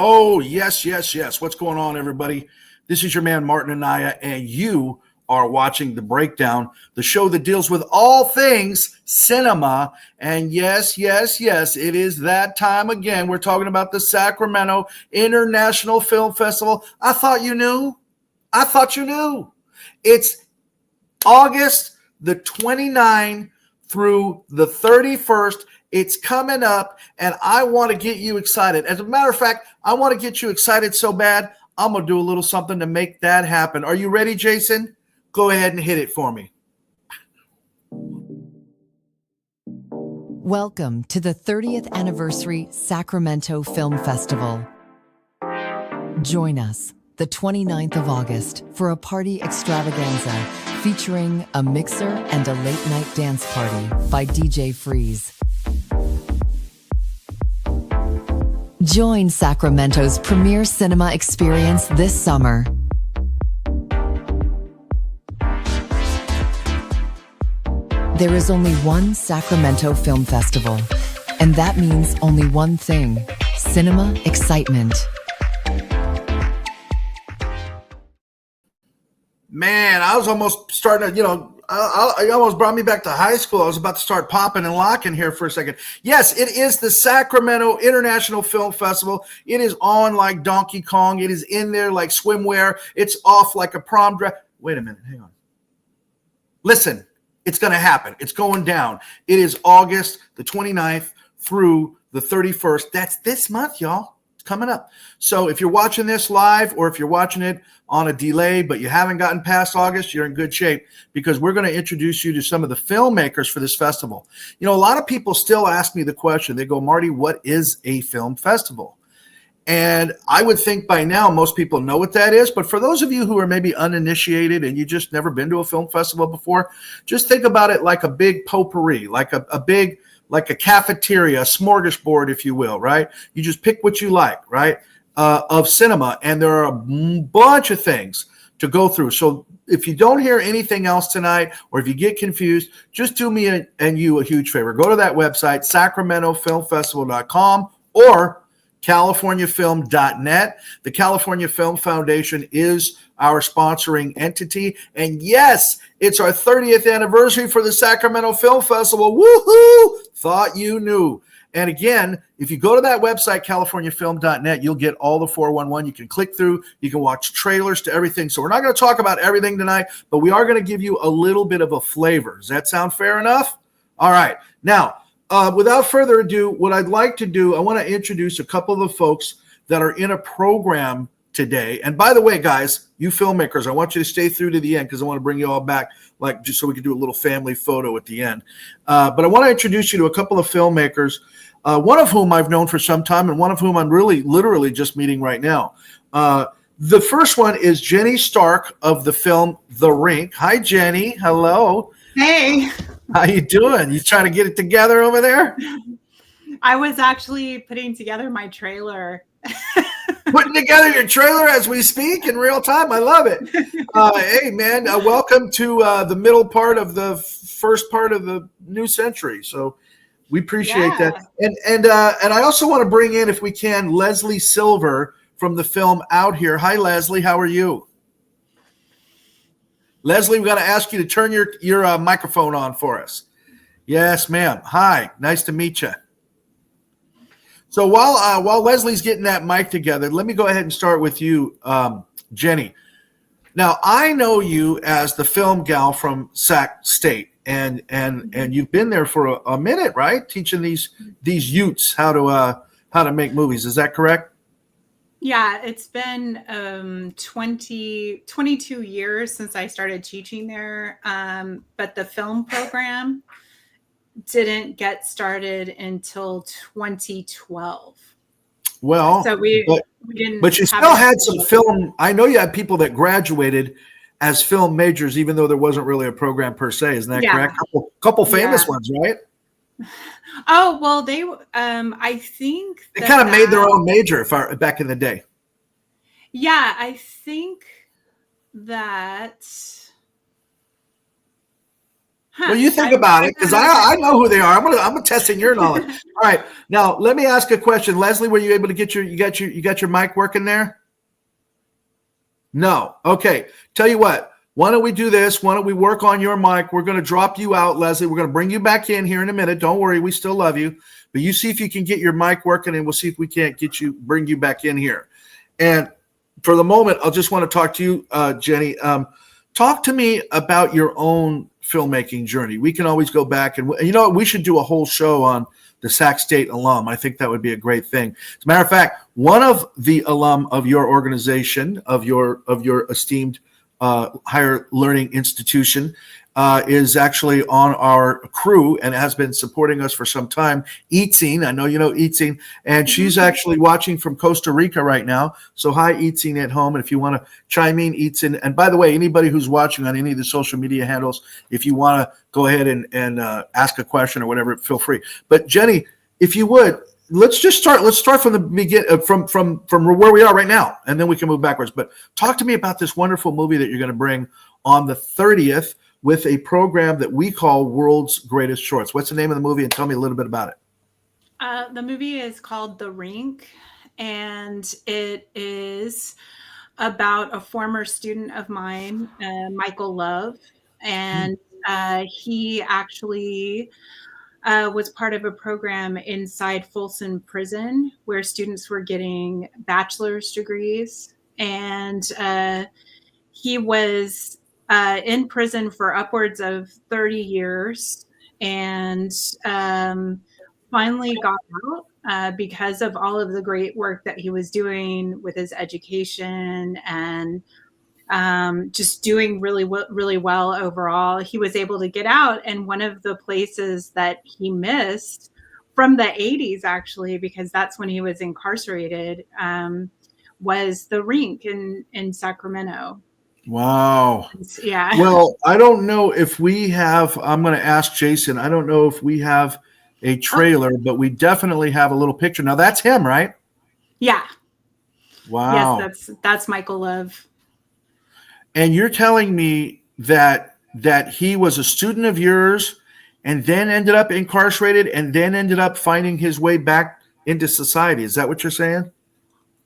Oh, yes, yes, yes. What's going on, everybody? This is your man, Martin Anaya, and you are watching The Breakdown, the show that deals with all things cinema. And yes, yes, yes, it is that time again. We're talking about the Sacramento International Film Festival. I thought you knew. I thought you knew. It's August the 29th through the 31st. It's coming up, and I want to get you excited. As a matter of fact, I want to get you excited so bad, I'm going to do a little something to make that happen. Are you ready, Jason? Go ahead and hit it for me. Welcome to the 30th Anniversary Sacramento Film Festival. Join us the 29th of August for a party extravaganza featuring a mixer and a late-night dance party by DJ Freeze. Join Sacramento's premier cinema experience this summer. There is only one Sacramento Film Festival, and that means only one thing: cinema excitement. Man, I was almost starting to, it almost brought me back to high school. I was about to start popping and locking here for a second. Yes, it is the Sacramento International Film Festival. It is on like Donkey Kong. It is in there like swimwear. It's off like a prom dress. Wait a minute. Hang on. Listen, it's going to happen. It's going down. It is August the 29th through the 31st. That's this month, y'all. It's coming up. So if you're watching this live or if you're watching it on a delay, but you haven't gotten past August, you're in good shape because we're going to introduce you to some of the filmmakers for this festival. You know, a lot of people still ask me the question. They go, Marty, what is a film festival? And I would think by now most people know what that is. But for those of you who are maybe uninitiated and you just never been to a film festival before, just think about it like a big potpourri, like a cafeteria, a smorgasbord, if you will, right? You just pick what you like, right? Of cinema, and there are a bunch of things to go through. So if you don't hear anything else tonight, or if you get confused, just do me and you a huge favor. Go to that website, sacramentofilmfestival.com or californiafilm.net. The California Film Foundation is our sponsoring entity. And yes, it's our 30th anniversary for the Sacramento Film Festival. Woohoo! Thought you knew. And again, if you go to that website, californiafilm.net, you'll get all the 411. You can click through. You can watch trailers to everything. So we're not going to talk about everything tonight, but we are going to give you a little bit of a flavor. Does that sound fair enough? All right. Now, without further ado, what I'd like to do, I want to introduce a couple of the folks that are in a program today. And by the way, guys, you filmmakers, I want you to stay through to the end because I want to bring you all back, like just so we can do a little family photo at the end. But I want to introduce you to a couple of filmmakers, one of whom I've known for some time and one of whom I'm really literally just meeting right now. The first one is Jenny Stark of the film The Rink. Hi, Jenny. Hello. Hey. How you doing? You trying to get it together over there? I was actually putting together my trailer. Putting together your trailer as we speak in real time. I love it. Hey, man, welcome to the middle part of the first part of the new century. So we appreciate that. And I also want to bring in, if we can, Leslie Silver from the film Out Here. Hi, Leslie. How are you? Leslie, we've got to ask you to turn your microphone on for us. Yes, ma'am. Hi. Nice to meet you. So while Leslie's getting that mic together, let me go ahead and start with you, Jenny. Now, I know you as the film gal from Sac State, and you've been there for a minute, right? Teaching these youths how to make movies. Is that correct? Yeah, it's been 22 years since I started teaching there, but the film program didn't get started until 2012. Well, so we didn't. But you still had some film. I know you had people that graduated as film majors, even though there wasn't really a program per se. Isn't that correct? Couple famous ones, right? Oh, well, they. I think they kind of made their own major back in the day. Yeah, I think that. Well, you think about it, because I know who they are. I'm testing your knowledge. All right, now let me ask a question, Leslie. Were you able to get you got your mic working there? No. Okay. Tell you what. Why don't we do this? Why don't we work on your mic? We're going to drop you out, Leslie. We're going to bring you back in here in a minute. Don't worry, we still love you. But you see if you can get your mic working, and we'll see if we can't bring you back in here. And for the moment, I'll just want to talk to you, Jenny. Talk to me about your own filmmaking journey. We can always go back and we should do a whole show on the Sac State alum. I think that would be a great thing. As a matter of fact, one of the alum of your organization, of your esteemed higher learning institution, is actually on our crew and has been supporting us for some time. Eatsing, I know you know Eatsing, and she's actually watching from Costa Rica right now. So hi, Eatsing at home. And if you want to chime in, Eatsing. And by the way, anybody who's watching on any of the social media handles, if you want to go ahead and ask a question or whatever, feel free. But Jenny, if you would, let's start from the beginning, from where we are right now, and then we can move backwards. But talk to me about this wonderful movie that you're going to bring on the 30th with a program that we call World's Greatest Shorts. What's the name of the movie, and tell me a little bit about it? The movie is called The Rink, and it is about a former student of mine, Michael Love, and he actually was part of a program inside Folsom Prison where students were getting bachelor's degrees, and he was in prison for upwards of 30 years and finally got out because of all of the great work that he was doing with his education and just doing really well overall. He was able to get out, and one of the places that he missed from the 80s, actually, because that's when he was incarcerated, was the rink in Sacramento. Wow. Yeah. Well, I don't know if we have, I'm going to ask Jason, I don't know if we have a trailer, but we definitely have a little picture. Now that's him, right? Yeah. Wow. Yes, that's Michael Love. And you're telling me that he was a student of yours and then ended up incarcerated and then ended up finding his way back into society. Is that what you're saying?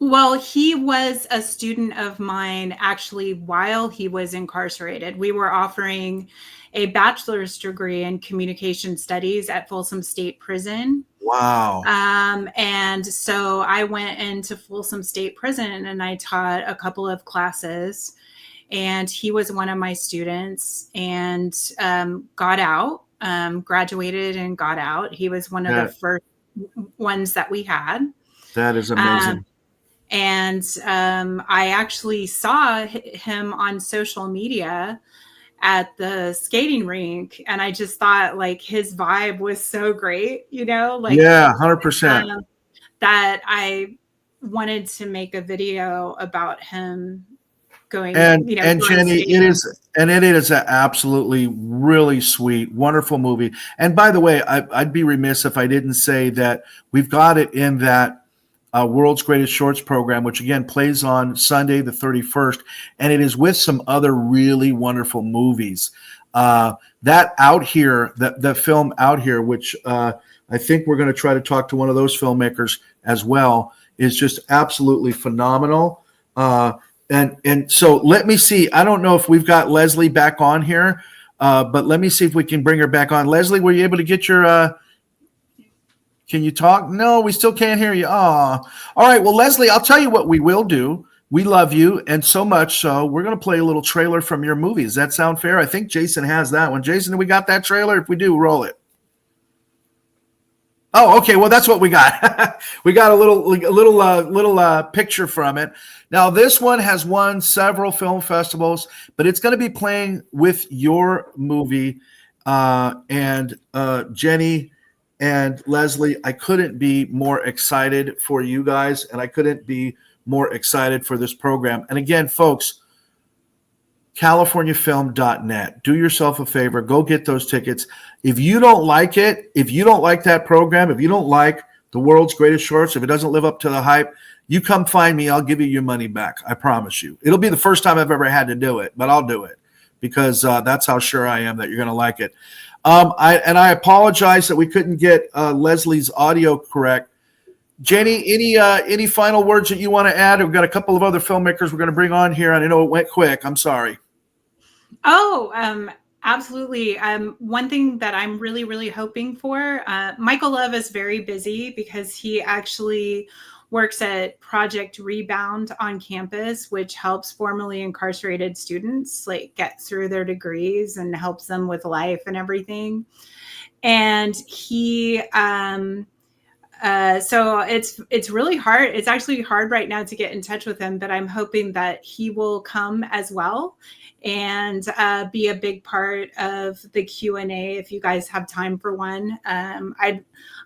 Well, he was a student of mine actually while he was incarcerated. We were offering a bachelor's degree in communication studies at Folsom State Prison. Wow. And so I went into Folsom State Prison and I taught a couple of classes, and he was one of my students and got out, graduated and got out. He was one of the first ones that we had. That is amazing. And I actually saw him on social media at the skating rink, and I just thought like his vibe was so great, like 100%. That I wanted to make a video about him going. And going Jenny, skating. it is an absolutely really sweet, wonderful movie. And by the way, I'd be remiss if I didn't say that we've got it in that World's Greatest Shorts program, which again plays on Sunday the 31st, and it is with some other really wonderful movies. That Out Here, the film Out Here, which I think we're going to try to talk to one of those filmmakers as well, is just absolutely phenomenal. And so let me see. I don't know if we've got Leslie back on here, but let me see if we can bring her back on. Leslie, were you able to get your can you talk? No, we still can't hear you. All right. Well, Leslie, I'll tell you what we will do. We love you, and so much so we're going to play a little trailer from your movie. Does that sound fair? I think Jason has that one. Jason, we got that trailer? If we do, roll it. Oh, okay. Well, that's what we got. We got a little picture from it. Now, this one has won several film festivals, but it's going to be playing with your movie. And Jenny and Leslie, I couldn't be more excited for you guys, and I couldn't be more excited for this program. And again, folks, CaliforniaFilm.net. Do yourself a favor. Go get those tickets. If you don't like it, if you don't like that program, if you don't like the World's Greatest Shorts, if it doesn't live up to the hype, you come find me. I'll give you your money back. I promise you. It'll be the first time I've ever had to do it, but I'll do it because that's how sure I am that you're going to like it. I apologize that we couldn't get Leslie's audio correct. Jenny, any final words that you want to add? We've got a couple of other filmmakers we're going to bring on here, and I know it went quick. I'm sorry. Oh, absolutely. One thing that I'm really, really hoping for, Michael Love is very busy because he actually works at Project Rebound on campus, which helps formerly incarcerated students like get through their degrees and helps them with life and everything. And he, so it's really hard. It's actually hard right now to get in touch with him, but I'm hoping that he will come as well and be a big part of the Q&A if you guys have time for one.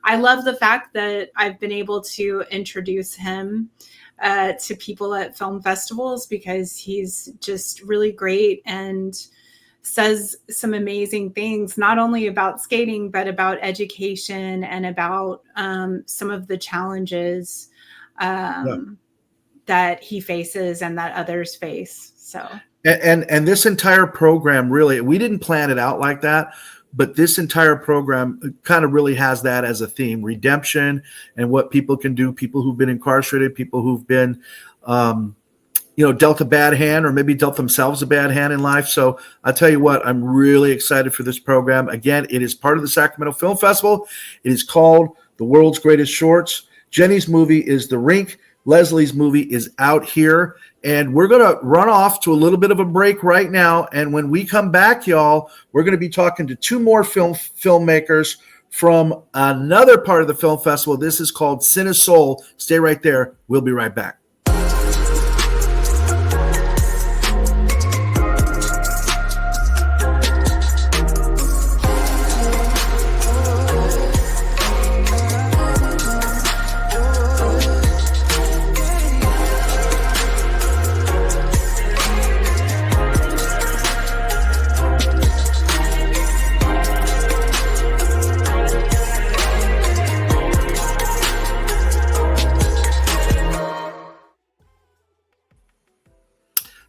I love the fact that I've been able to introduce him to people at film festivals because he's just really great and says some amazing things, not only about skating, but about education and about some of the challenges that he faces and that others face. So. And this entire program, really, we didn't plan it out like that, but this entire program kind of really has that as a theme: redemption and what people can do. People who've been incarcerated, people who've been, dealt a bad hand, or maybe dealt themselves a bad hand in life. So I'll tell you what, I'm really excited for this program. Again, it is part of the Sacramento Film Festival. It is called The World's Greatest Shorts. Jenny's movie is The Rink. Leslie's movie is Out Here. And we're going to run off to a little bit of a break right now. And when we come back, y'all, we're going to be talking to two more filmmakers from another part of the film festival. This is called Cinesoul. Stay right there. We'll be right back.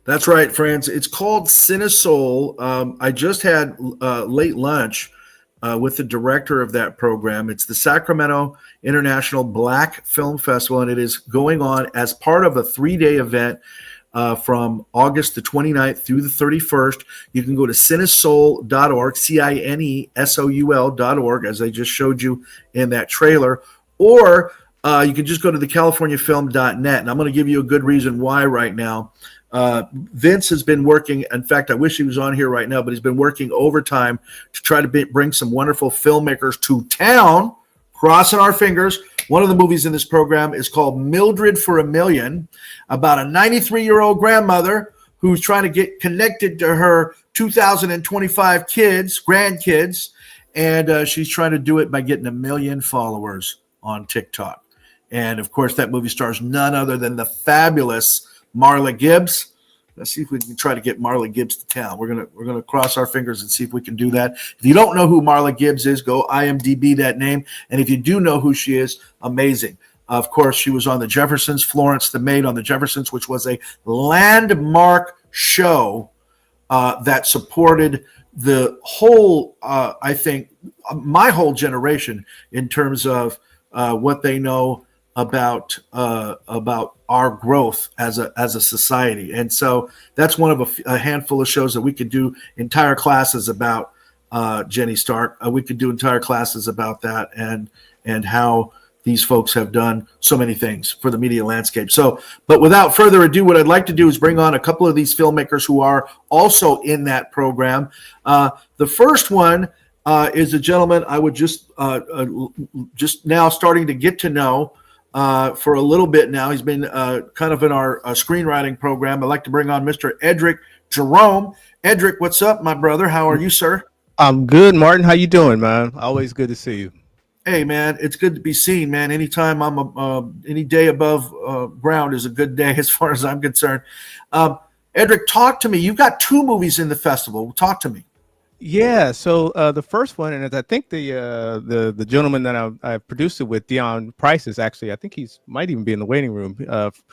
That's right, friends. It's called Cinesoul. I just had late lunch with the director of that program. It's the Sacramento International Black Film Festival, and it is going on as part of a 3-day event from August the 29th through the 31st. You can go to cinesoul.org, cinesoul.org, as I just showed you in that trailer, or you can just go to thecaliforniafilm.net, and I'm going to give you a good reason why right now. Vince has been working. In fact, I wish he was on here right now, but he's been working overtime to try to bring some wonderful filmmakers to town. Crossing our fingers. One of the movies in this program is called Mildred for a Million, about a 93-year-old grandmother who's trying to get connected to her 2025 grandkids, and she's trying to do it by getting 1 million followers on TikTok. And of course, that movie stars none other than the fabulous Marla Gibbs. Let's see if we can try to get Marla Gibbs to town. We're gonna cross our fingers and see if we can do that. If you don't know who Marla Gibbs is, go IMDb that name. And if you do know who she is, amazing. Of course, she was on The Jeffersons, Florence the Maid on The Jeffersons, which was a landmark show that supported the whole, I think, my whole generation in terms of what they know about our growth as a society. And so that's one of a handful of shows that we could do entire classes about. Jenny Stark, we could do entire classes about that and how these folks have done so many things for the media landscape. So, but without further ado, what I'd like to do is bring on a couple of these filmmakers who are also in that program. The first one is a gentleman I would just now starting to get to know for a little bit now. He's been kind of in our screenwriting program. I'd like to bring on Mr. Edric Jerome. Edric, what's up, my brother? How are you, sir? I'm good, Martin. How you doing, man? Always good to see you. Hey, man, it's good to be seen, man. Anytime any day above ground is a good day as far as I'm concerned. Edric, talk to me. You've got 2 movies in the festival. Talk to me. Yeah, so the first one, and I think the gentleman that I produced it with, Dion Price, is actually, I think he's might even be in the waiting room.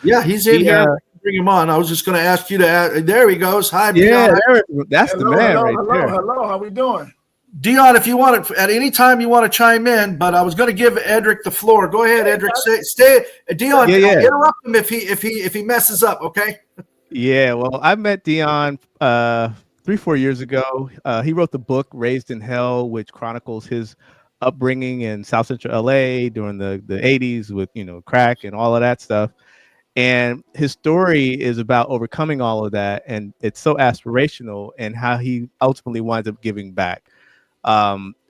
Yeah, he's in here. bring him on. I was just going to ask you to add, there he goes. Hi, Yeah, Dion. that's the man right there. Hello. How we doing? Dion, if you want to, at any time you want to chime in, but I was going to give Edric the floor. Go ahead, Edric. Stay. Dion, interrupt him if he messes up. Okay. Yeah. Well, I met Dion 3-4 years ago. He wrote the book Raised in Hell, which chronicles his upbringing in South Central LA during the 80s with crack and all of that stuff. And his story is about overcoming all of that, and it's so aspirational, and how he ultimately winds up giving back.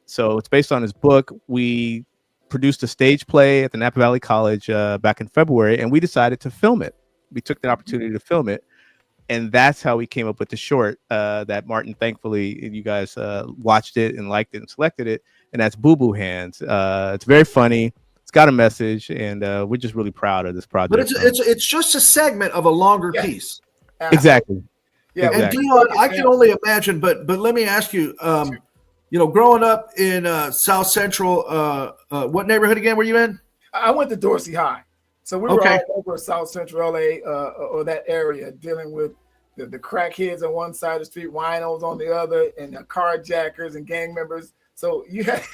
So it's based on his book. We produced a stage play at the Napa Valley College back in February, and we decided to film it. We took the opportunity to film it, and that's how we came up with the short that Martin, thankfully, you guys watched it and liked it and selected it, and that's Boo Boo Hands. It's very funny. It's got a message, and we're just really proud of this project. But it's just a segment of a longer piece. Exactly. Yeah, and Dion, I can only imagine. But let me ask you. Growing up in South Central, what neighborhood again were you in? I went to Dorsey High. So we were all over South Central LA or that area, dealing with the crackheads on one side of the street, winos on the other, and the carjackers and gang members. So you had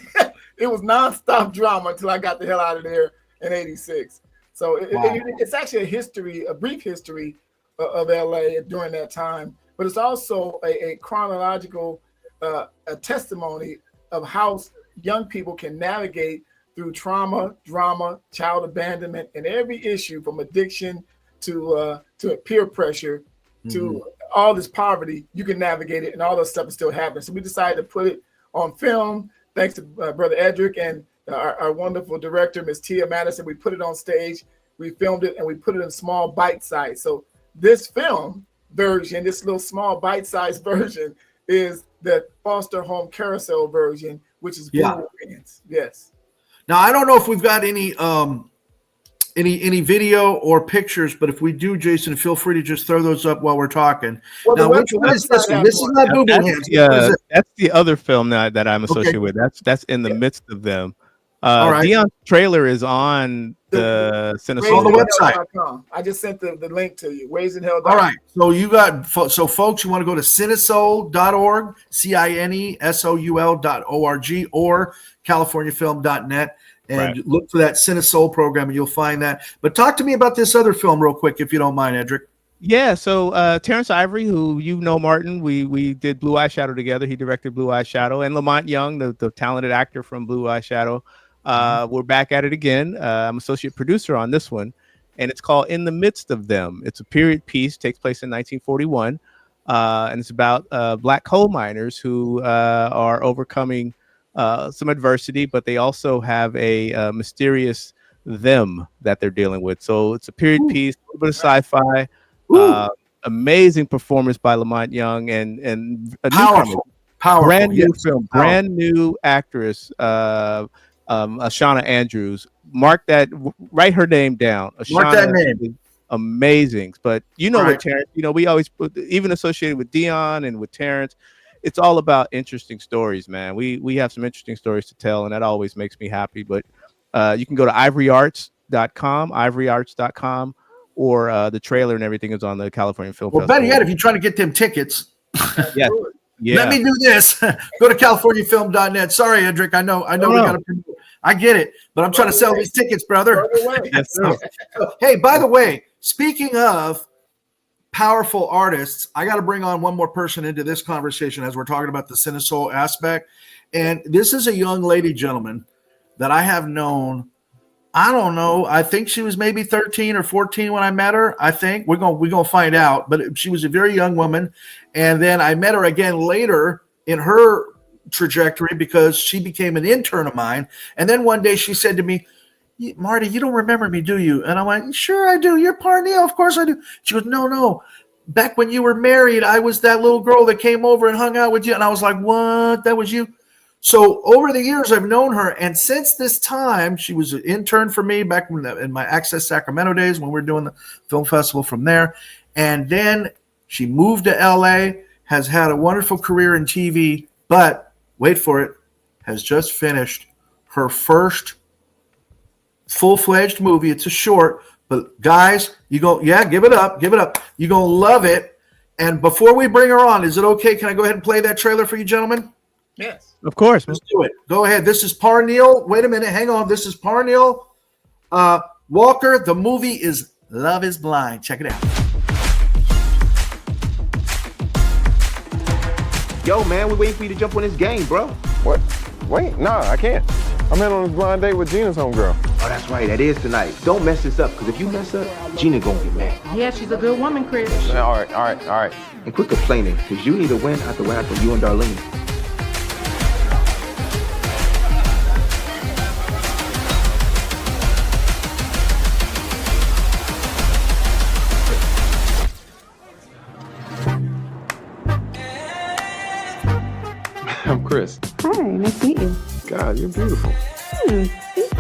it was nonstop drama until I got the hell out of there in '86. So it's actually a brief history of LA during that time, but it's also a chronological a testimony of how young people can navigate through trauma, drama, child abandonment, and every issue from addiction to peer pressure to all this poverty. You can navigate it, and all this stuff is still happening. So we decided to put it on film. Thanks to Brother Edric and our wonderful director, Miss Tia Madison. We put it on stage, we filmed it, and we put it in small bite size. So this film version, this little small bite size version, is the foster home carousel version, which is Hands. Yes. Now I don't know if we've got any video or pictures, but if we do, Jason, feel free to just throw those up while we're talking. Well, now, which one is this one? This is not Boo Boo Hands. That's the other film that I'm associated with. That's in the midst of them. All right. Dion's trailer is on the Cinesol on the website. I just sent the link to you. Raiseinhell.com. All right. So folks, you want to go to cinesol.org, cinesoul.org, or californiafilm.net and look for that Cinesol program, and you'll find that. But talk to me about this other film real quick, if you don't mind, Edric. Yeah, so Terrence Ivory, who Martin, we did Blue Eye Shadow together. He directed Blue Eye Shadow, and Lamont Young, the talented actor from Blue Eye Shadow. We're back at it again. I'm associate producer on this one, and it's called In the Midst of Them. It's a period piece, takes place in 1941, and it's about black coal miners who are overcoming some adversity, but they also have a mysterious them that they're dealing with. So it's a period piece, a little bit of sci-fi. Amazing performance by Lamont Young and a powerful brand new film, brand new actress, Ashana Andrews. Write her name down. Ashana, mark that name. Amazing. But with Terrence, we always even associated with Dion and with Terrence, it's all about interesting stories, man. We have some interesting stories to tell, and that always makes me happy. But you can go to ivoryarts.com, or the trailer and everything is on the California Film Festival. Better yet, if you're trying to get them tickets, yeah. Let me do this. Go to californiafilm.net. Sorry, Edric. I know we got to. I get it, but I'm trying to sell these tickets, brother. Yes, sir. Hey, by the way, speaking of powerful artists, I got to bring on one more person into this conversation as we're talking about the Cinesol aspect. And this is a young lady, gentlemen, that I have known. I don't know. I think she was maybe 13 or 14 when I met her. I think we're gonna find out. But she was a very young woman, and then I met her again later in her trajectory because she became an intern of mine. And then one day she said to me, "Marty, you don't remember me, do you?" And I went, "Sure, I do. You're Parnell, of course I do." She goes, "No. Back when you were married, I was that little girl that came over and hung out with you." And I was like, "What? That was you?" So over the years, I've known her, and since this time, she was an intern for me back in my Access Sacramento days when we were doing the film festival from there. And then she moved to LA, has had a wonderful career in TV, but wait for it, has just finished her first full-fledged movie. It's a short But guys, give it up. You're going to love it. And before we bring her on, is it okay? Can I go ahead and play that trailer for you, gentlemen? Yes. Of course. Let's do it. Go ahead. This is Parneal. Wait a minute. Hang on. This is Parneal Walker. The movie is Love is Blind. Check it out. Yo, man, we're waiting for you to jump on this game, bro. What? Wait, nah, I can't. I'm in on this blind date with Gina's homegirl. Oh, that's right, that is tonight. Don't mess this up, because if you mess up, Gina gonna get mad. Yeah, she's a good woman, Chris. All right. And quit complaining, because you need a win after what happened to you and Darlene. I'm Chris. Hi, nice to meet you. God, you're beautiful. Thank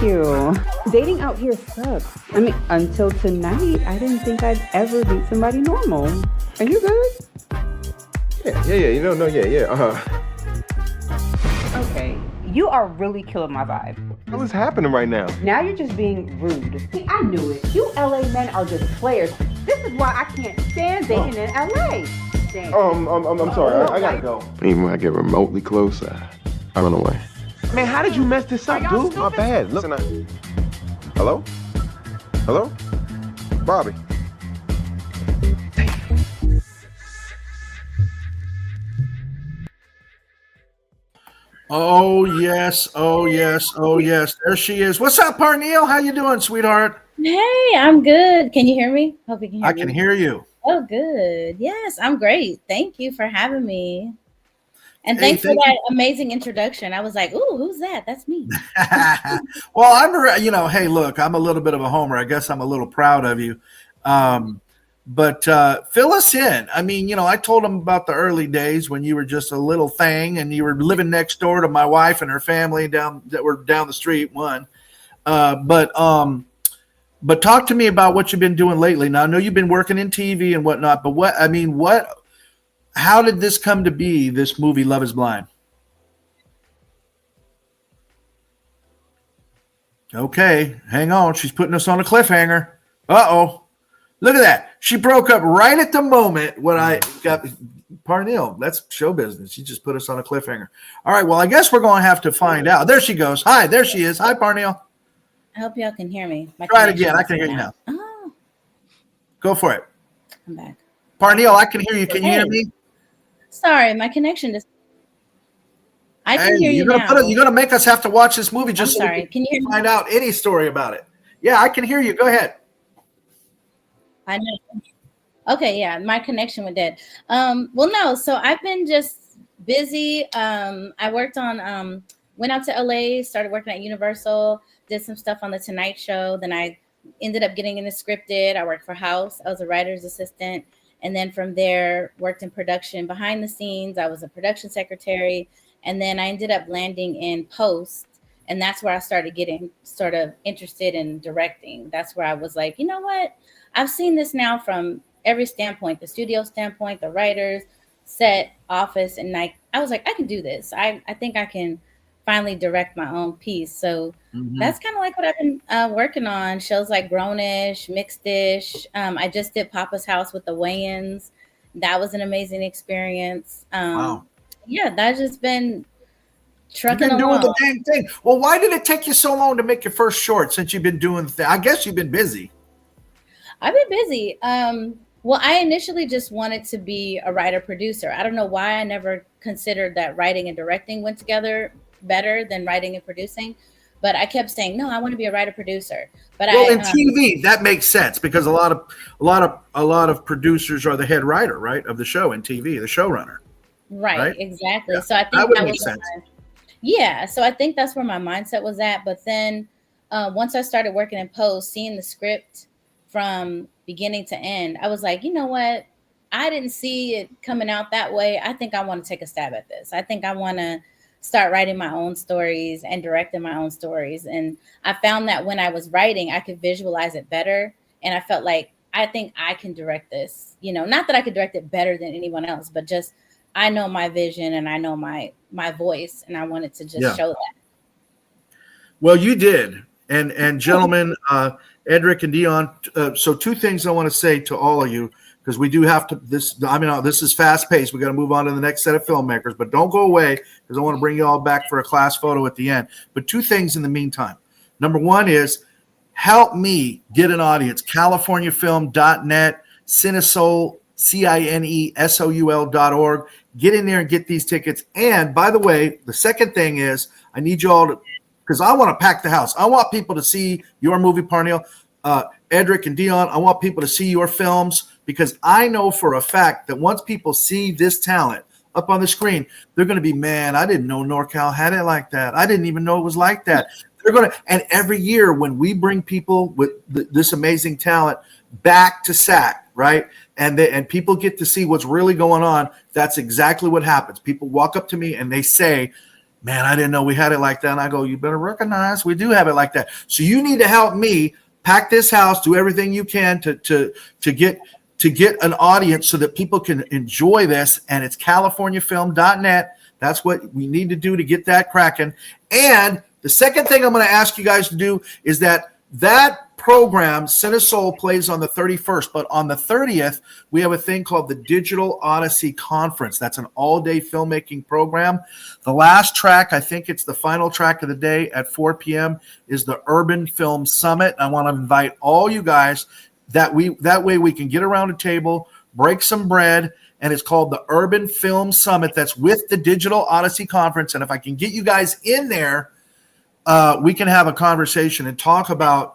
you. Dating out here sucks. I mean, until tonight, I didn't think I'd ever meet somebody normal. Are you good? Yeah. Okay, you are really killing my vibe. What is happening right now? Now you're just being rude. See, I knew it. You LA men are just players. This is why I can't stand dating in LA. Damn. I'm sorry. I gotta go. Even when I get remotely close, I run away. Man, how did you mess this up, dude? My bad. Listen, Hello? Bobby. Oh, yes. There she is. What's up, Parneal? How you doing, sweetheart? Hey, I'm good. Can you hear me? Hope you can hear me. I can hear you. Oh, good. Yes, I'm great. Thank you for having me. And Hey, thanks for that amazing introduction. I was like, ooh, who's that? That's me. Well, hey, look, I'm a little bit of a homer. I guess I'm a little proud of you. But fill us in. I mean, I told them about the early days when you were just a little thing and you were living next door to my wife and her family that were down the street. But talk to me about what you've been doing lately. Now, I know you've been working in TV and whatnot, but how did this come to be, this movie, Love is Blind? Okay, hang on. She's putting us on a cliffhanger. Uh-oh. Look at that. She broke up right at the moment when I got Parneal. That's show business. She just put us on a cliffhanger. All right, well, I guess we're going to have to find out. There she goes. Hi, there she is. Hi, Parneal. I hope y'all can hear me. Try it again. I can hear you now. Oh, Go for it. I'm back. Parneal, I can hear you. Can you hear me? Sorry, my connection just. I can hear you now. You're going to make us have to watch this movie just so we can you hear me? Find out any story about it. Yeah, I can hear you. Go ahead. I know. Okay, yeah, my connection with that. Well, no, so I've been just busy. I worked on, went out to LA, started working at Universal, did some stuff on the Tonight Show. Then I ended up getting into scripted. I worked for House. I was a writer's assistant. And then from there, worked in production behind the scenes. I was a production secretary. And then I ended up landing in post. And that's where I started getting sort of interested in directing. That's where I was like, you know what? I've seen this now from every standpoint, the studio standpoint, the writers, set, office. And I was like, I can do this. I think I can finally direct my own piece. So that's kind of like what I've been working on. Shows like Grownish, Mixedish. I just did Papa's House with the Wayans. That was an amazing experience. Wow. Yeah, that's just been trucking You've been along. doing the dang thing. Well, why did it take you so long to make your first short since you've been doing the thing? I guess you've been busy. I've been busy. Well, I initially just wanted to be a writer-producer. I don't know why I never considered that writing and directing went together better than writing and producing. But I kept saying, no, I want to be a writer-producer. But in TV, that makes sense because a lot of producers are the head writer, right, of the show in TV, the showrunner. Right, exactly. Yeah, so I think that would that make was sense. so I think that's where my mindset was at. But then once I started working in post, seeing the script from beginning to end, I was like, you know what? I didn't see it coming out that way. I think I want to take a stab at this. I think I want to start writing my own stories and directing my own stories. And I found that when I was writing, I could visualize it better. And I felt like, I think I can direct this, not that I could direct it better than anyone else, but just, I know my vision and I know my voice. And I wanted to just show that. Well, you did. And gentlemen, Edric and Dion. So two things I want to say to all of you, because we do have to. This is fast paced. We got to move on to the next set of filmmakers, but don't go away because I want to bring you all back for a class photo at the end. But two things in the meantime. Number one is help me get an audience. CaliforniaFilm.net, Cinesoul, CINESOUL.org. Get in there and get these tickets. And by the way, the second thing is I need you all to, because I want to pack the house. I want people to see your movie, Parnell. Edric and Dion, I want people to see your films because I know for a fact that once people see this talent up on the screen, they're going to be, man, I didn't know NorCal had it like that. I didn't even know it was like that. They're going to, and every year when we bring people with this amazing talent back to SAC, right? And people get to see what's really going on. That's exactly what happens. People walk up to me and they say, man, I didn't know we had it like that. And I go, you better recognize we do have it like that. So you need to help me pack this house, do everything you can to get an audience so that people can enjoy this. And it's CaliforniaFilm.net. That's what we need to do to get that cracking. And the second thing I'm going to ask you guys to do is that program, Cinesoul, plays on the 31st, but on the 30th, we have a thing called the Digital Odyssey Conference. That's an all-day filmmaking program. The last track, I think it's the final track of the day at 4 p.m., is the Urban Film Summit. I want to invite all you guys that way we can get around a table, break some bread, and it's called the Urban Film Summit. That's with the Digital Odyssey Conference, and if I can get you guys in there, we can have a conversation and talk about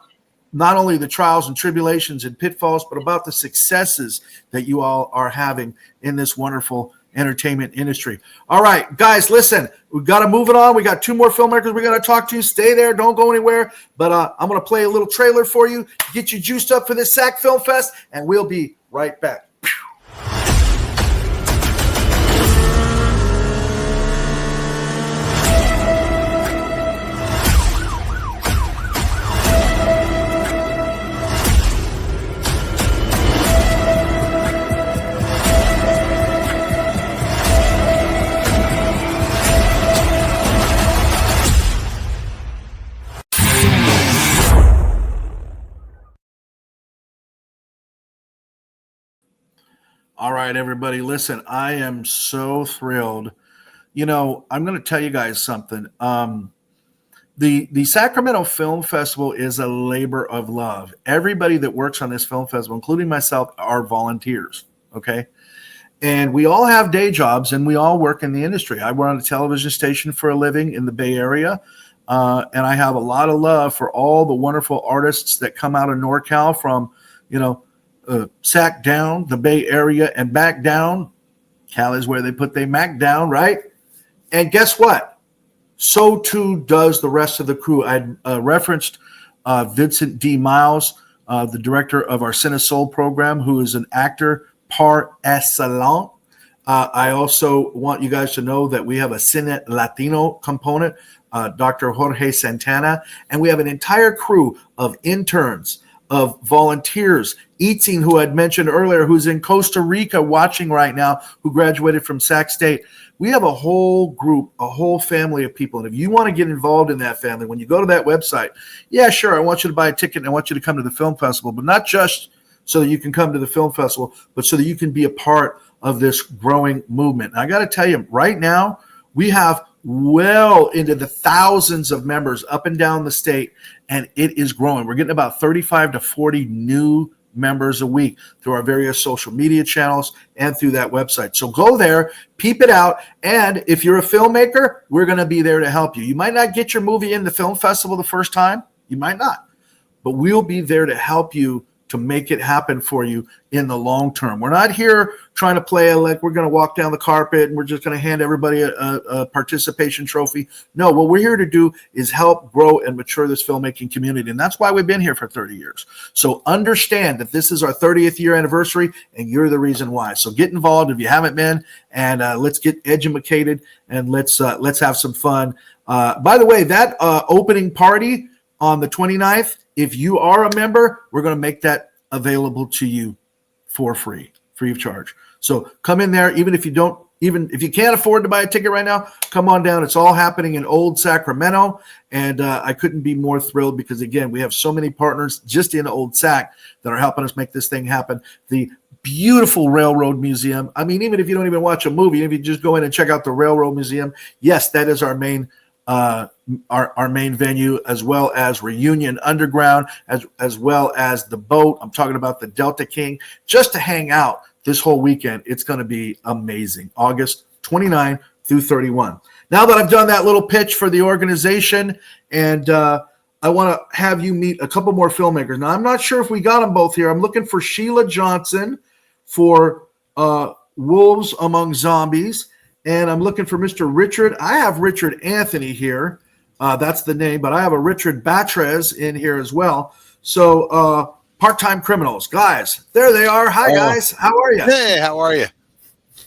not only the trials and tribulations and pitfalls, but about the successes that you all are having in this wonderful entertainment industry. All right, guys, listen, we've got to move it on. We got two more filmmakers we got to talk to. Stay there. Don't go anywhere. But I'm going to play a little trailer for you, get you juiced up for this SAC Film Fest, and we'll be right back. All right, everybody, listen, I am so thrilled. You know, I'm going to tell you guys something. The Sacramento Film Festival is a labor of love. Everybody that works on this film festival, including myself, are volunteers, okay? And we all have day jobs, and we all work in the industry. I run a television station for a living in the Bay Area, and I have a lot of love for all the wonderful artists that come out of NorCal from, SAC down, the Bay Area, and back down. Cali's where they put their Mac down, right? And guess what? So too does the rest of the crew. I referenced Vincent D. Miles, the director of our Cinesoul program, who is an actor par excellence. I also want you guys to know that we have a Cine Latino component, Dr. Jorge Santana, and we have an entire crew of interns, of volunteers. Eating, who I'd mentioned earlier, who's in Costa Rica watching right now, who graduated from Sac State. We have a whole group, a whole family of people. And if you want to get involved in that family, when you go to that website, yeah, sure, I want you to buy a ticket and I want you to come to the film festival, but not just so that you can come to the film festival, but so that you can be a part of this growing movement. And I got to tell you, right now, we have well into the thousands of members up and down the state, and it is growing. We're getting about 35 to 40 new members a week through our various social media channels and through that website. So go there, peep it out, and if you're a filmmaker, we're going to be there to help you. You might not get your movie in the film festival the first time. You might not. But we'll be there to help you to make it happen for you in the long term. We're not here trying to play like we're going to walk down the carpet and we're just going to hand everybody a participation trophy. No, what we're here to do is help grow and mature this filmmaking community. And that's why we've been here for 30 years. So understand that this is our 30th year anniversary and you're the reason why. So get involved if you haven't been, and let's get educated and let's have some fun. By the way, that opening party on the 29th, if you are a member, we're going to make that available to you for free of charge. So come in there, even if even if you can't afford to buy a ticket right now, come on down. It's all happening in Old Sacramento. And I couldn't be more thrilled because, again, we have so many partners just in Old Sac that are helping us make this thing happen. The beautiful Railroad Museum. I mean, even if you don't even watch a movie, if you just go in and check out the Railroad Museum, yes, that is our main our main venue, as well as Reunion Underground, as well as the boat. I'm talking about the Delta King, just to hang out this whole weekend. It's going to be amazing. August 29 through 31. Now that I've done that little pitch for the organization, and I want to have you meet a couple more filmmakers. Now, I'm not sure if we got them both here. I'm looking for Sheila Johnson for Wolves Among Zombies, and I'm looking for Mr. Richard. I have Richard Anthony here. That's the name, but I have a Richard Batres in here as well. So Part-Time Criminals. Guys, there they are. Hi, guys. How are you? Hey, how are you?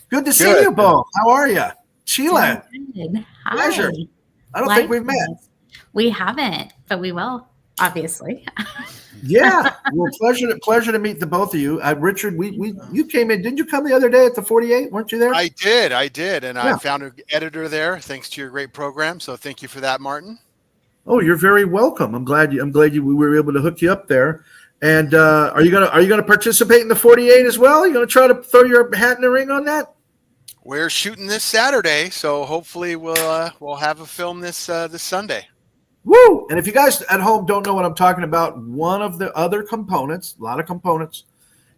Good to see you both. How are you? Sheila. Good. Hi. Pleasure. I don't think we've met. We haven't, but we will, obviously. Yeah. Well, pleasure to meet the both of you. Richard, you came in. Didn't you come the other day at the 48? Weren't you there? I did. And I found an editor there thanks to your great program. So thank you for that, Martin. Oh, you're very welcome. I'm glad we were able to hook you up there. And are you gonna participate in the 48 as well? Are you gonna try to throw your hat in the ring on that? We're shooting this Saturday, so hopefully we'll have a film this Sunday. Woo! And if you guys at home don't know what I'm talking about, one of the other components, a lot of components,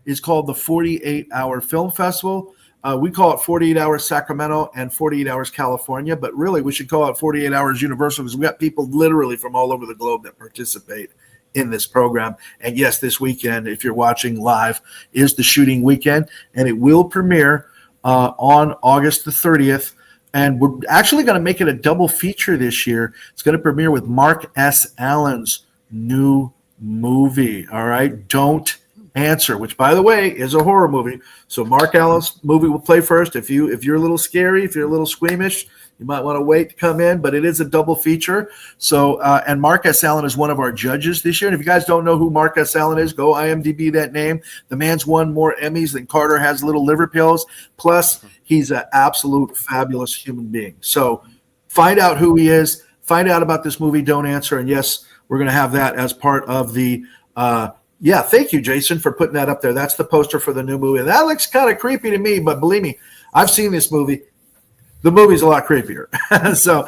is called the 48-Hour Film Festival. We call it 48 Hours Sacramento and 48 Hours California, but really we should call it 48 Hours Universal because we got people literally from all over the globe that participate in this program. And yes, this weekend, if you're watching live, is the shooting weekend, and it will premiere on August the 30th. And we're actually going to make it a double feature this year. It's going to premiere with Mark S. Allen's new movie. All right. Don't Answer, which, by the way, is a horror movie. So Mark Allen's movie will play first. If you're a little scary, if you're a little squeamish, you might want to wait to come in, but it is a double feature. So, and Mark S. Allen is one of our judges this year. And if you guys don't know who Mark S. Allen is, go IMDb that name. The man's won more Emmys than Carter has little liver pills. Plus, he's an absolute fabulous human being. So find out who he is. Find out about this movie, Don't Answer. And yes, we're going to have that as part of the yeah, thank you, Jason, for putting that up there. That's the poster for the new movie. That looks kind of creepy to me, but believe me, I've seen this movie. The movie's a lot creepier. so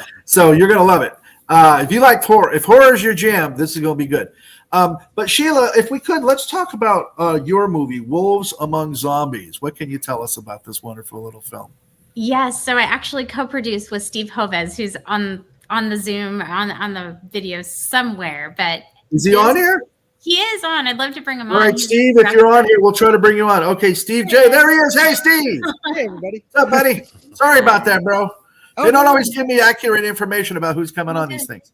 you're going to love it. If you like horror, if horror is your jam, this is going to be good. But Sheila, if we could, let's talk about your movie, Wolves Among Zombies. What can you tell us about this wonderful little film? Yes, so I actually co-produced with Steve Hovez, who's on the Zoom, on the video somewhere. But is he on here? He is on. I'd love to bring him on. All right, Steve, if you're on here, we'll try to bring you on. Okay, Steve J. There he is. Hey, Steve. Hey, everybody. What's up, buddy? Sorry about that, bro. They don't always give me accurate information about who's coming on these things.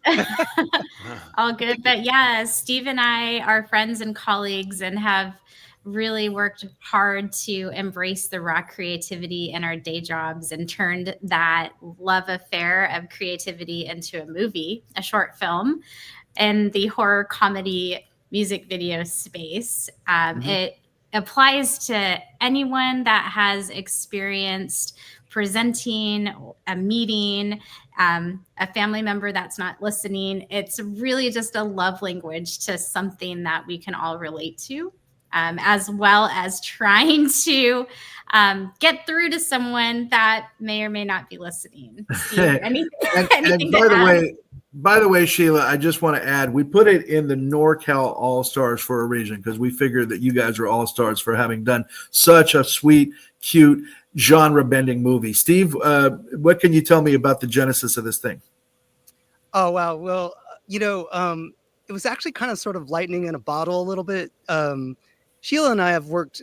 All good. But yeah, Steve and I are friends and colleagues and have really worked hard to embrace the raw creativity in our day jobs and turned that love affair of creativity into a movie, a short film, and the horror comedy music video space. It applies to anyone that has experienced presenting, a meeting, a family member that's not listening. It's really just a love language to something that we can all relate to, as well as trying to get through to someone that may or may not be listening. Steve, anything by the way, Sheila, I just want to add, we put it in the NorCal All-Stars for a reason, because we figured that you guys are all-stars for having done such a sweet, cute, genre-bending movie. Steve, what can you tell me about the genesis of this thing? Oh, wow. Well, it was actually kind of sort of lightning in a bottle a little bit. Sheila and I have worked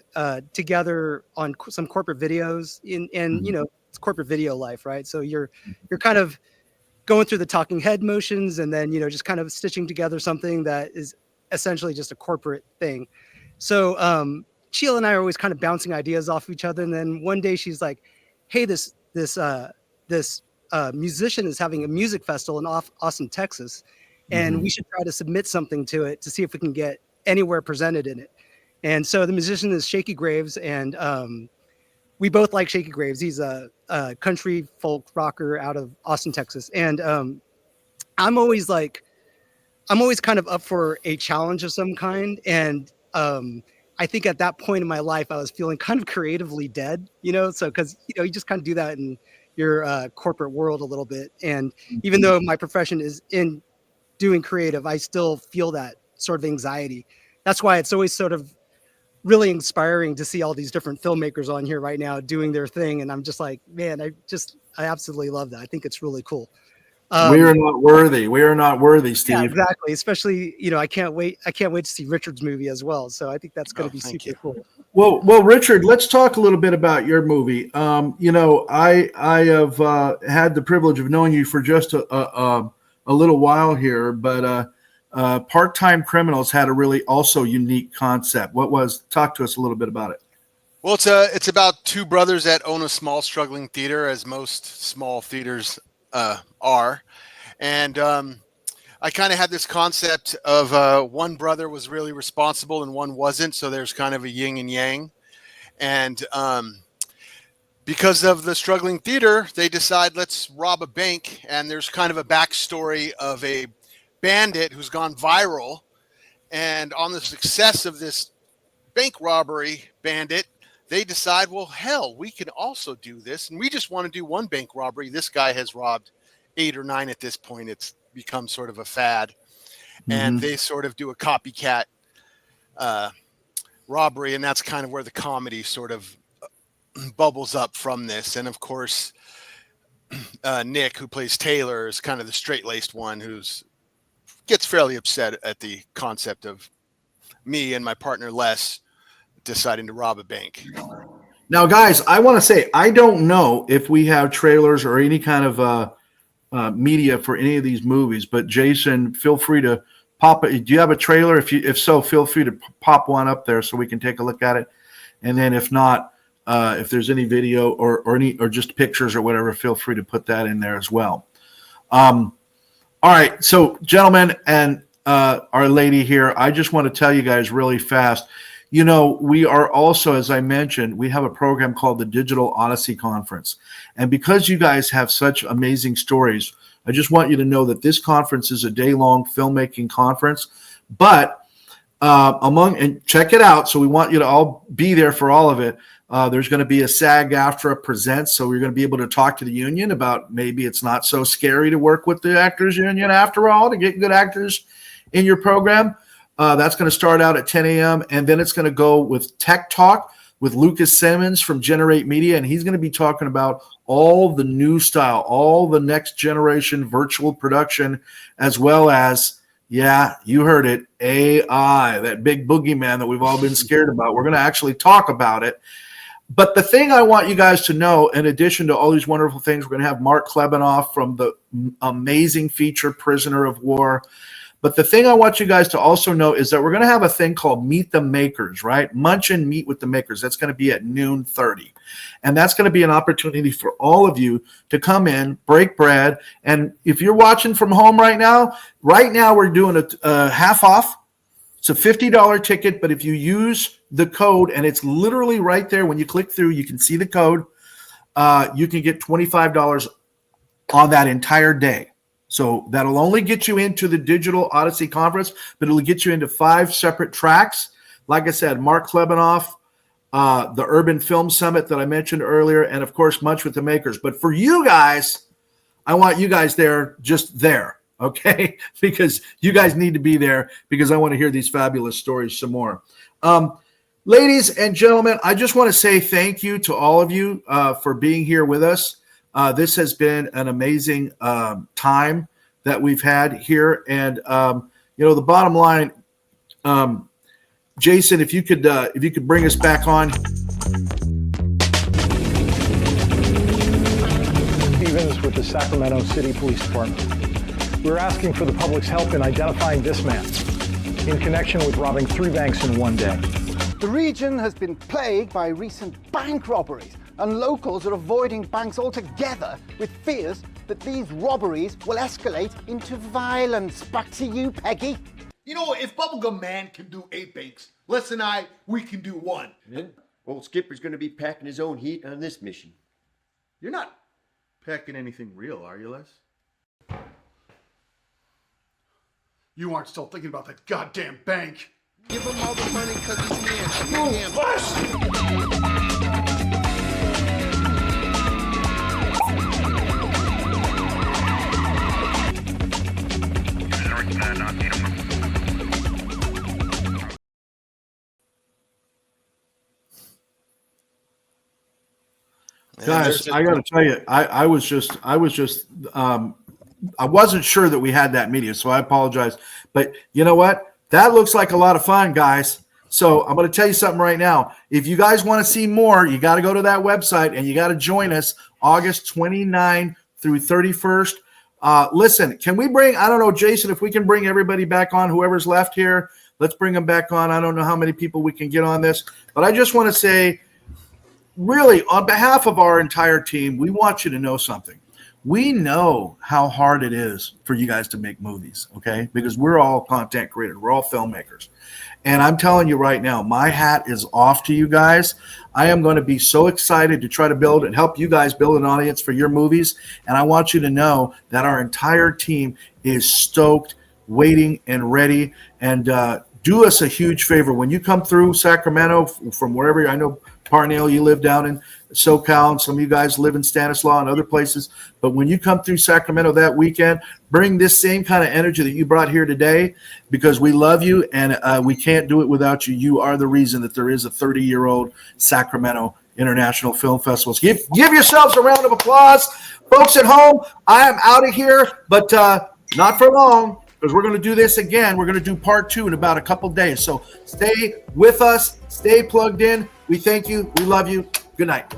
together on some corporate videos, and it's corporate video life, right? So you're kind of going through the talking head motions and then, just kind of stitching together something that is essentially just a corporate thing. So Sheila and I are always kind of bouncing ideas off of each other. And then one day she's like, hey, this musician is having a music festival in Austin, Texas, and we should try to submit something to it to see if we can get anywhere presented in it. And so the musician is Shaky Graves, and we both like Shaky Graves. He's a country folk rocker out of Austin, Texas. And I'm always kind of up for a challenge of some kind. And I think at that point in my life, I was feeling kind of creatively dead, so because, you just kind of do that in your corporate world a little bit. And even though my profession is in doing creative, I still feel that sort of anxiety. That's why it's always sort of really inspiring to see all these different filmmakers on here right now doing their thing. And I'm just like, man, I absolutely love that. I think it's really cool. We are not worthy. We are not worthy, Steve. Yeah, exactly. Especially, I can't wait to see Richard's movie as well. So I think that's going to be super cool. Well, Richard, let's talk a little bit about your movie. I have had the privilege of knowing you for just a little while here, but Part-Time Criminals had a really also unique concept. Talk to us a little bit about it. Well, it's about two brothers that own a small struggling theater, as most small theaters are. And I kind of had this concept of one brother was really responsible and one wasn't. So there's kind of a yin and yang. And because of the struggling theater, they decide, let's rob a bank. And there's kind of a backstory of a bandit who's gone viral. And on the success of this bank robbery bandit, they decide, well, hell, we can also do this. And we just want to do one bank robbery. This guy has robbed 8 or 9 at this point. It's become sort of a fad. Mm-hmm. And they sort of do a copycat robbery. And that's kind of where the comedy sort of bubbles up from this. And of course, Nick, who plays Taylor, is kind of the straight-laced one gets fairly upset at the concept of me and my partner Les deciding to rob a bank. Now, guys, I want to say, I don't know if we have trailers or any kind of media for any of these movies, but Jason, feel free to pop it. Do you have a trailer? If so, feel free to pop one up there so we can take a look at it. And then if not, if there's any video or just pictures or whatever, feel free to put that in there as well. All right. So, gentlemen and our lady here, I just want to tell you guys really fast. We are also, as I mentioned, we have a program called the Digital Odyssey Conference. And because you guys have such amazing stories, I just want you to know that this conference is a day-long filmmaking conference. But and check it out. So we want you to all be there for all of it. There's going to be a SAG-AFTRA Presents. So we're going to be able to talk to the union about maybe it's not so scary to work with the Actors Union after all, to get good actors in your program. That's going to start out at 10 a.m. And then it's going to go with Tech Talk with Lucas Simmons from Generate Media. And he's going to be talking about all the new style, all the next generation virtual production, as well as, yeah, you heard it, AI, that big boogeyman that we've all been scared about. We're going to actually talk about it. But the thing I want you guys to know, in addition to all these wonderful things, we're going to have Mark Klebanoff from the amazing feature Prisoner of War. But the thing I want you guys to also know is that we're going to have a thing called Meet the Makers, right? Munch and Meet with the Makers. That's going to be at noon 30. And that's going to be an opportunity for all of you to come in, break bread. And if you're watching from home right now we're doing a half off. It's a $50 ticket, but if you use the code, and it's literally right there when you click through, you can see the code, you can get $25 on that entire day. So that'll only get you into the Digital Odyssey Conference, but it'll get you into 5 separate tracks. Like I said, Mark Klebanoff, the Urban Film Summit that I mentioned earlier, and of course, Munch with the Makers. But for you guys, I want you guys there, just there, okay? Because you guys need to be there because I want to hear these fabulous stories some more. Ladies and gentlemen, I just want to say thank you to all of you for being here with us. This has been an amazing time that we've had here. And, the bottom line, Jason, if you could bring us back on. Stevens with the Sacramento City Police Department. We're asking for the public's help in identifying this man in connection with robbing 3 banks in one day. The region has been plagued by recent bank robberies, and locals are avoiding banks altogether with fears that these robberies will escalate into violence. Back to you, Peggy. If Bubblegum Man can do 8 banks, Les and I, we can do 1. Yeah. Old Skipper's going to be packing his own heat on this mission. You're not packing anything real, are you, Les? You aren't still thinking about that goddamn bank. Give him all the money because he's man. Guys, I got to tell you, I wasn't sure that we had that media, so I apologize. But you know what? That looks like a lot of fun, guys. So I'm going to tell you something right now. If you guys want to see more, you got to go to that website and you got to join us August 29 through 31st. Listen, can we bring, I don't know, Jason, if we can bring everybody back on, whoever's left here, let's bring them back on. I don't know how many people we can get on this, but I just want to say, really, on behalf of our entire team, we want you to know something. We know how hard it is for you guys to make movies, okay? Because we're all content creators. We're all filmmakers. And I'm telling you right now, my hat is off to you guys. I am going to be so excited to try to build and help you guys build an audience for your movies. And I want you to know that our entire team is stoked, waiting, and ready. And do us a huge favor. When you come through Sacramento from wherever, I know Parnell, you live down in SoCal, and some of you guys live in Stanislaus and other places. But when you come through Sacramento that weekend, bring this same kind of energy that you brought here today, because we love you and we can't do it without you. You are the reason that there is a 30-year-old Sacramento International Film Festival. So give yourselves a round of applause. Folks at home, I am out of here, but not for long, because we're going to do this again. We're going to do part 2 in about a couple days. So stay with us. Stay plugged in. We thank you. We love you. Good night.